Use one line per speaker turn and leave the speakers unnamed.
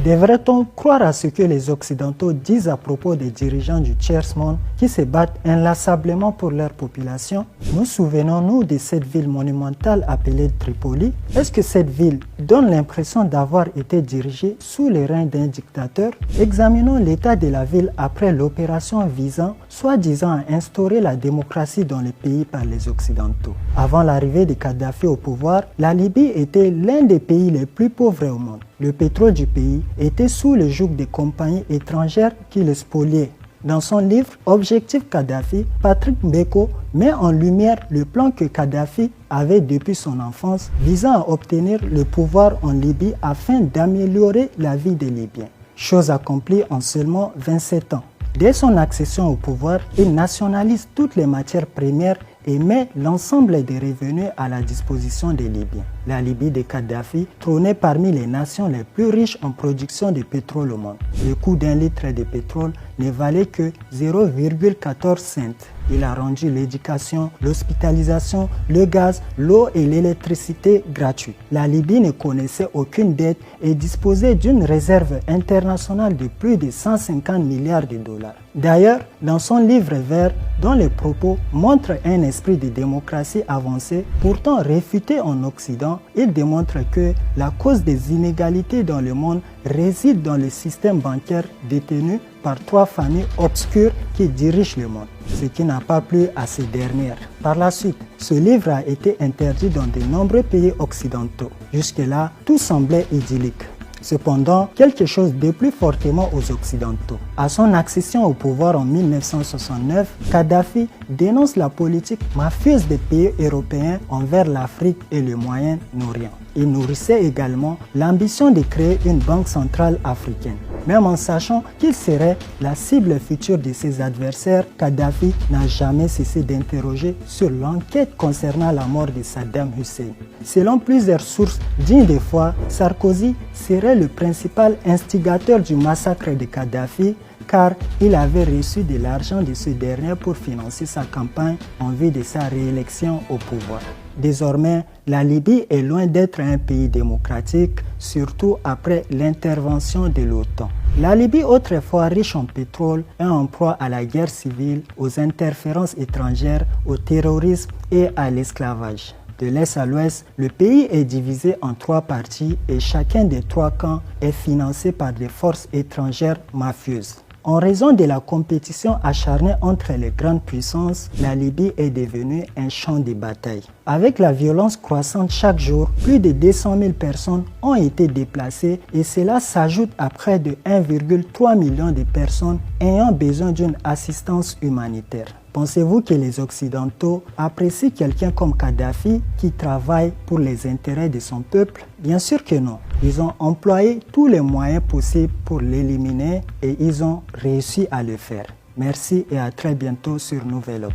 Devrait-on croire à ce que les Occidentaux disent à propos des dirigeants du tiers-monde qui se battent inlassablement pour leur population? Nous souvenons-nous de cette ville monumentale appelée Tripoli? Est-ce que cette ville donne l'impression d'avoir été dirigée sous le règne d'un dictateur? Examinons l'état de la ville après l'opération visant, soi-disant, à instaurer la démocratie dans le pays par les Occidentaux. Avant l'arrivée de Kadhafi au pouvoir, la Libye était l'un des pays les plus pauvres au monde. Le pétrole du pays était sous le joug des compagnies étrangères qui le spoliaient. Dans son livre Objectif Kadhafi, Patrick Mbeko met en lumière le plan que Kadhafi avait depuis son enfance visant à obtenir le pouvoir en Libye afin d'améliorer la vie des Libyens. Chose accomplie en seulement 27 ans. Dès son accession au pouvoir, il nationalise toutes les matières premières et met l'ensemble des revenus à la disposition des Libyens. La Libye de Kadhafi trônait parmi les nations les plus riches en production de pétrole au monde. Le coût d'un litre de pétrole ne valait que 0,14 cents. Il a rendu l'éducation, l'hospitalisation, le gaz, l'eau et l'électricité gratuits. La Libye ne connaissait aucune dette et disposait d'une réserve internationale de plus de 150 milliards de dollars. D'ailleurs, dans son livre vert, dont les propos montrent un esprit de démocratie avancée, pourtant réfuté en Occident, il démontre que la cause des inégalités dans le monde réside dans le système bancaire détenu par 3 familles obscures qui dirigent le monde, ce qui n'a pas plu à ces dernières. Par la suite, ce livre a été interdit dans de nombreux pays occidentaux. Jusque-là, tout semblait idyllique. Cependant, quelque chose de plus fortement aux Occidentaux. À son accession au pouvoir en 1969, Kadhafi dénonce la politique mafieuse des pays européens envers l'Afrique et le Moyen-Orient. Il nourrissait également l'ambition de créer une banque centrale africaine. Même en sachant qu'il serait la cible future de ses adversaires, Kadhafi n'a jamais cessé d'interroger sur l'enquête concernant la mort de Saddam Hussein. Selon plusieurs sources dignes de foi, Sarkozy serait le principal instigateur du massacre de Kadhafi car il avait reçu de l'argent de ce dernier pour financer sa campagne en vue de sa réélection au pouvoir. Désormais, la Libye est loin d'être un pays démocratique, surtout après l'intervention de l'OTAN. La Libye, autrefois riche en pétrole, est en proie à la guerre civile, aux interférences étrangères, au terrorisme et à l'esclavage. De l'est à l'ouest, le pays est divisé en 3 parties et chacun des 3 camps est financé par des forces étrangères mafieuses. En raison de la compétition acharnée entre les grandes puissances, la Libye est devenue un champ de bataille. Avec la violence croissante chaque jour, plus de 200 000 personnes ont été déplacées et cela s'ajoute à près de 1,3 million de personnes ayant besoin d'une assistance humanitaire. Pensez-vous que les Occidentaux apprécient quelqu'un comme Kadhafi qui travaille pour les intérêts de son peuple? Bien sûr que non. Ils ont employé tous les moyens possibles pour l'éliminer et ils ont réussi à le faire. Merci et à très bientôt sur Nouvel Op.